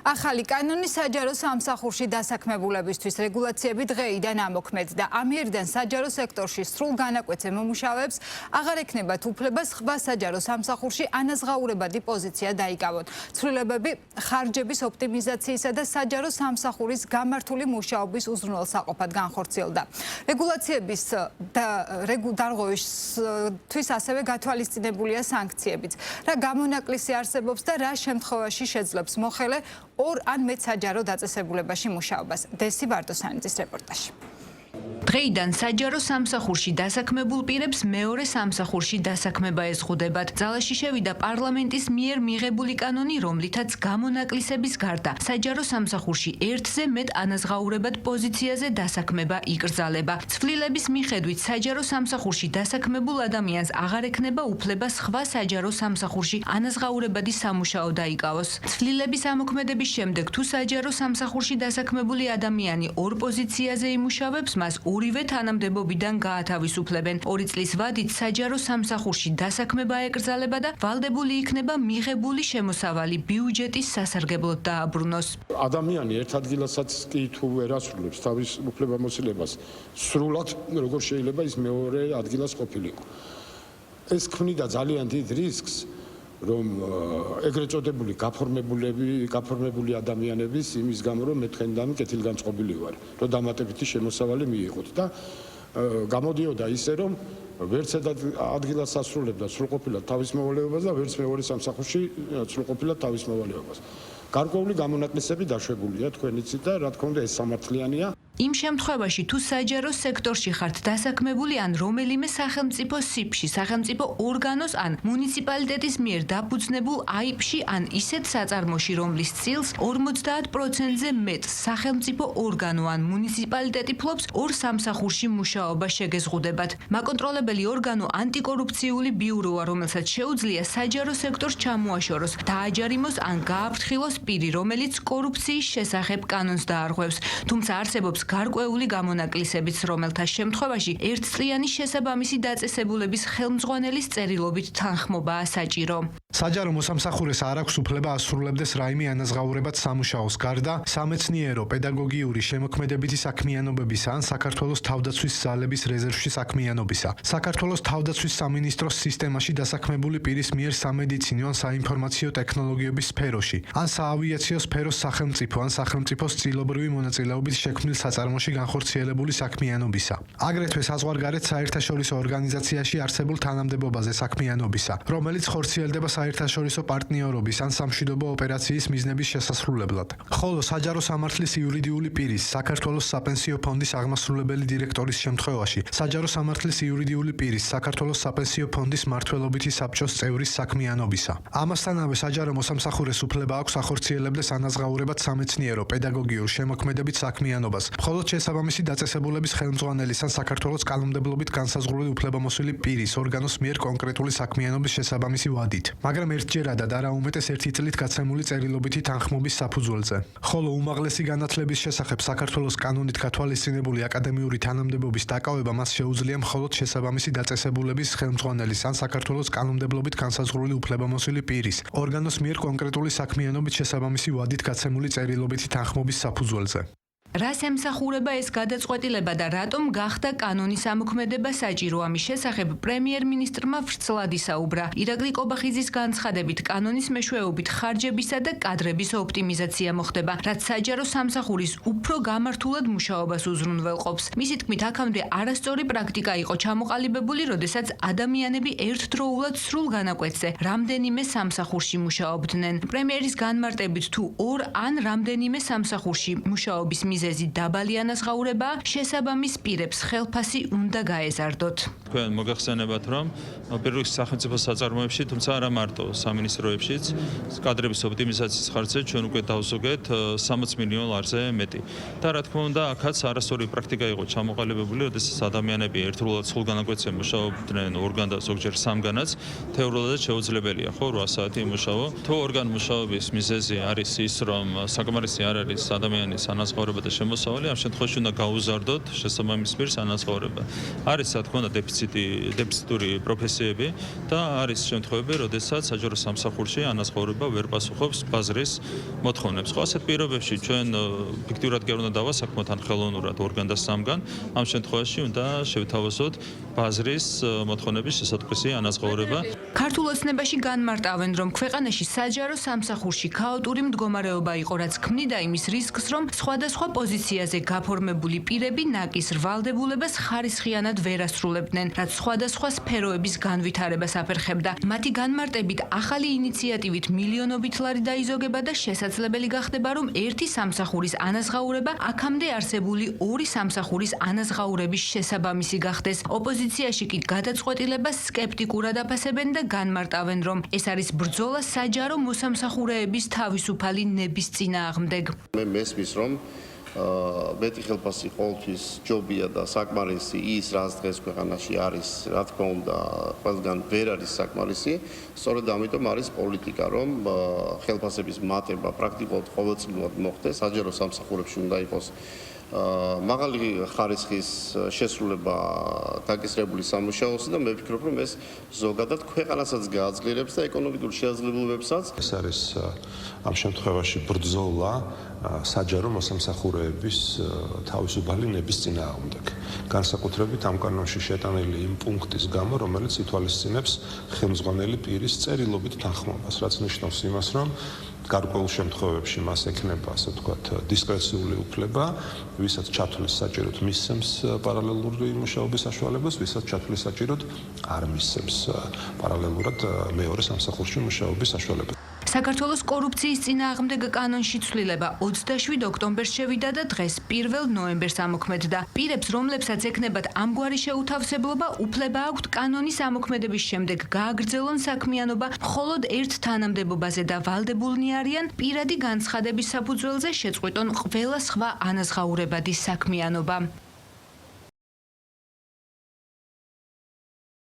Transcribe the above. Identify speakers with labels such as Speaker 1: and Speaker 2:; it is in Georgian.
Speaker 1: ახალი კანონი საჯარო სამსახურში დასაქმებულებისთვის რეგულაციები დღეიდან ამოქმედდა. ამიერიდან საჯარო სექტორში სრულ განაკვეთზე მომუშავეებს აღარ ექნებათ უფლება სხვა საჯარო სამსახურში ანაზღაურებადი პოზიცია დაიკავონ. ცვლილებები ხარჯების ოპტიმიზაციისა და საჯარო სამსახურის გამართული მუშაობის უზრუნველსაყოფად განხორციელდა. რეგულაციების დარღვევისთვის ასევე გათვალისწინებულია სანქციებიც. რა გამონაკლისი არსებობს და რა შემთხვევაში შეძლებს მოხელე ორ ან მეტ საჯარო დაწესებულებაში მუშაობას. დესი ვარდოსანიძის რეპორტაჟი.
Speaker 2: დღეიდან საჯარო სამსახურში დასაქმებულ პირებს მეორე სამსახურში დასაქმება ეზღუდებათ. ძალაში შევიდა პარლამენტის მიერ მიღებული კანონი, რომლითაც გამონაკლისების გარდა საჯარო სამსახურში ერთზე მეტ ანაზღაურებად პოზიციაზე დასაქმება იკრძალება. ცვლილების მიხედვით საჯარო სამსახურში დასაქმებულ ადამიანს აღარ ექნება უფლება სხვა საჯარო სამსახურში ანაზღაურებადი სამუშაო დაიკავოს. ცვლილების ამოქმედების შემდეგ თუ საჯარო სამსახურში დასაქმებული ადამიანი ორ პოზიციაზე იმუშავებს, მას ორივე თანამდებობიდან გაათავისუფლებენ. 2 წლის ვადით საჯარო სამსახურში დასაქმება ეკრძალება და ვალდებული იქნება მიღებული შემოსავალი ბიუჯეტის სასარგებლოდ დააბრუნოს.
Speaker 3: ადამიანი ერთ ადგილასაც კი თუ ვერ ასრულებს თავის უფლებამოსილებას სრულად, როგორ შეიძლება ის მეორე ადგილას ყოფილიყო. ეს ქმნიდა ძალიან დიდ რისკს, რომ ეგრეთ წოდებული გაფორმებული ადამიანების იმის გამო რომ მე თქვენდამი კეთილგანწყობილი ვარ, რომ დამატებითი შემოსავალი მიიღოთ და გამოდიოდა ისე რომ ვერც ადგილას ასრულებდა სრულყოფილად თავის მოვალეობას და ვერც მეორე სამსახურში სრულყოფილად თავის მოვალეობას. გარკვეული გამონაკლისები დაშვებულია თქვენიცით და რა თქმა უნდა ეს სამართლიანია.
Speaker 2: იმ შემთხვევაში თუ საჯარო სექტორში ხართ დასაქმებული ან რომელიმე სახელმწიფო სიფში, სახელმწიფო ორგანოს ან მუნიციპალიტეტის მიერ დაფუძნებულ აიფში ან ისეთ საწარმოში, რომლის წილს 50%-ზე მეტ სახელმწიფო ორგანო ან მუნიციპალიტეტი ფლობს ორ სამსახურში მუშაობა შეგეზღუდებათ. მაკონტროლებელი ორგანო ანტიკორუფციული ბიუროა, რომელსაც შეუძლია საჯარო სექტორს ჩამოაშოროს, დააჯარიმოს ან გააფრთხილოს პირი, რომელიც კორუფციის შესახებ კანონს დაარღვევს. თუმცა არსებობს გარკვეული გამონაკლისებიც, რომელთა შემთხვევაში ერთწლიანი შესაბამისი დაწესებულების ხელმძღვანელის წერილობით თანხმობაა საჭირო.
Speaker 4: საჯარო მოსამსახურეს არ აქვს უფლება ასრულებდეს რაიმე ანაზღაურებად სამუშაოს გარდა სამეცნიერო, პედაგოგიური, შემოქმედებითი საქმიანობებისა ან საქართველოს თავდაცვის ძალების რეზერვში საქმიანობისა. საქართველოს თავდაცვის სამინისტროს სისტემაში დასაქმებული პირის მიერ სამედიცინო ან საინფორმაციო ტექნოლოგიების სფეროში ან საავიაციო სფეროს სახელმწიფო ან სახელმწიფოს წილობრივი მონაწილეობით შექმნილ საწარმოში განხორციელებული საქმიანობისა. აგრეთვე საზღვარგარეთ საერთაშორისო ორგანიზაციაში არსებულ თანამდებობაზე საქმიანობისა, რომელიც ხორციელდება საერთაშორისო პარტნიორობის ან სამშვიდობო ოპერაციის მიზნების შესასრულებლად. ხოლო საჯარო სამართლის იურიდიული პირის, საქართველოს საპენსიო ფონდის აღმასრულებელი დირექტორის შემთხვევაში, საჯარო სამართლის იურიდიული პირის, საქართველოს საპენსიო ფონდის მმართველობითი საბჭოს წევრის საქმიანობისა. ამასთანავე საჯარო მოსამსახურეს უფლება აქვს ახორციელებდეს ანაზღაურებად სამეცნიერო, პედაგოგიურ, შემოქმედებით საქმიანობას, მხოლოდ შესაბამისი დაწესებულების ხელმძღვანელის ან საქართველოს კანონმდებლობით განსაზღვრული უფლებამოსილი პირის ორგანოს მიერ კონკრეტული საქმიანობის შესაბამისი ვადით, მაგრამ ერთჯერადად არა უმეტეს 1 წლით გაცემული წერილობითი თანხმობის საფუძველზე. ხოლო უმაღლესი განათლების შესახებ საქართველოს კანონით გათვალისწინებული აკადემიური თანამდებობის დაკავება მას შეუძლია მხოლოდ შესაბამისი დაწესებულების ხელმძღვანელის ან საქართველოს კანონმდებლობით განსაზღვრული უფლებამოსილი პირის ორგანოს მიერ კონკრეტული საქმიანობით შესაბამისი ვადით გაცემული წერილობითი თანხმობის საფუძველზე.
Speaker 2: რას ემსახურება ეს გადაწყვეტილება და რატომ გახდა კანონის ამოქმედება საჭირო? ამის შესახებ პრემიერ-მინისტრმა ვრცლად ისაუბრა. ირაკლი კობახიძის განცხადებით, კანონის მეშვეობით ხარჯებისა და კადრების ოპტიმიზაცია მოხდება, რაც საჯარო სამსახურის უფრო გამართულად მუშაობას უზრუნველყოფს. მისი თქმით, აქამდე არასწორი პრაქტიკა იყო ჩამოყალიბებული, როდესაც ადამიანები ერთდროულად სრულ განაკვეთზე რამდენიმე სამსახურში მუშაობდნენ. პრემიერის განმარტებით, თუ ორ ან რამდენიმე სამსახურში მუშაობის მიზეზი დაბალი ანაზღაურება, შესაბამის პირებს ხელფასი უნდა გაეზარდოთ.
Speaker 5: თქვენ მოგახსენებათ, რომ პირველ სახელმწიფო საწარმოებში, თუმცა არა მარტო სამინისტროებშიც, კადრების ოპტიმიზაციის ხარჯზე ჩვენ უკვე დავზოგეთ 60 მილიონ ლარზე მეტი. და რა თქმა უნდა, აქაც არასწორი პრაქტიკა იყო ჩამოყალიბებული, როდესაც ადამიანები ერთდროულად სრულ განაკვეთზე მუშაობდნენ ორგან და ზოგჯერ სამგანაც, თეორიულად შეუძლებელია, ხო, 8 საათი იმუშაო. თუ ორგან მუშაობის მიზეზი არის ის, რომ საკმარისი არ არის ადამიანის ანაზღაურება და შემოსავალი, ამ შემთხვევაში უნდა გაუზარდოთ შესაბამის პირს ანაზღაურება. არის რა თქმა უნდა დეფიციტური პროფესიები და არის შემთხვევები, როდესაც საჯარო სამსახურში ანაზღაურება ვერ პასუხობს ბაზრის მოთხოვნებს. ხო, ასეთ პირობებში ჩვენ ფიქტიურად კი არ უნდა დავასაქმოთ ან ხელოვნურად ორგან და სამგან, ამ შემთხვევაში უნდა შევთავაზოთ ბაზრის მოთხოვნების შესატყვისი ანაზღაურება.
Speaker 2: ქართულ ოცნებაში განმარტავენ, რომ ქვეყანაში საჯარო სამსახურში ქაოტური მდგომარეობა იყო, რაც ქმნიდა იმის რისკს, რომ სხვადასხვა პოზიციაზე გაფორმებული პირები ნაკის რვალდებულებას ხარისხიანად ვერ ასრულებდნენ, რაც სხვადასხვა სფეროების განვითარებას აფერხებდა. მათი განმარტებით, ახალი ინიციატივით მილიონობით ლარი დაიზოგება და შესაძლებელი გახდება, რომ ერთი სამსახურის ანაზღაურება აქამდე არსებული ორი სამსახურის ანაზღაურების შესაბამისი გახდეს. ოპოზიციაში კი გადაწყვეტილებას სკეპტიკურად აფასებენ და განმარტავენ, რომ ეს არის ბრძოლა საჯარო მოსამსახურეების თავისუფალი ნების წინააღმდეგ.
Speaker 6: მე მესმის, რომ მეტი ხელფასი ყოველთვის ჯობია და საკმარისი ის, რაც დღეს ქვეყანაში არის, რა თქმა უნდა, ყველგან ვერ არის საკმარისი. სწორედ ამიტომ არის პოლიტიკა, რომ ხელფასების მატება პრაქტიკულად ყოველწლიურად მოხდეს, საჯარო სამსახურებში უნდა იყოს მაღალი ხარისხის შესრულება დაკისრებული სამუშაოსი და მე ვფიქრობ, რომ ეს ზოგადად ქვეყანასაც გააძლიერებს და ეკონომიკურ შესაძლებლობებსაც.
Speaker 7: ეს არის ამ შემთხვევაში ბრძოლა საჯარო მოსამსახურეების თავისუფალი ნების წინააღმდეგ. განსაკუთრებით ამ კანონში შეტანილი იმ პუნქტის გამო, რომელიც ითვალისწინებს ხელმძღვანელი პირის წერილობით თანხმობას, რაც ნიშნავს იმას, რომ გარკვეულ შემთხვევებში მას ექნება, ასე ვთქვათ, დისკრეციული უფლება, ვისაც ჩათვლის საჭიროდ მისცემს პარალელური მუშაობის საშუალებას, ვისაც ჩათვლის საჭიროდ არ მისცემს პარალელურად მეორე სამსახურში მუშაობის საშუალებას.
Speaker 2: საქართველოს კორუფციის წინააღმდეგ კანონში ცვლილება 27 ოქტომბერს შევიდა და დღეს 1 ნოემბერს ამოქმედდა. პირებს, რომლებსაც ექნებათ ამგვარი შეუთავსებლობა, უფლება აქვთ კანონის ამოქმედების შემდეგ გააგრძელონ საქმიანობა მხოლოდ ერთ თანამდებობაზე და ვალდებულნი არიან პირადი განცხადების საფუძველზე შეწყვიტონ ყველა სხვა ანაზღაურებადი საქმიანობა.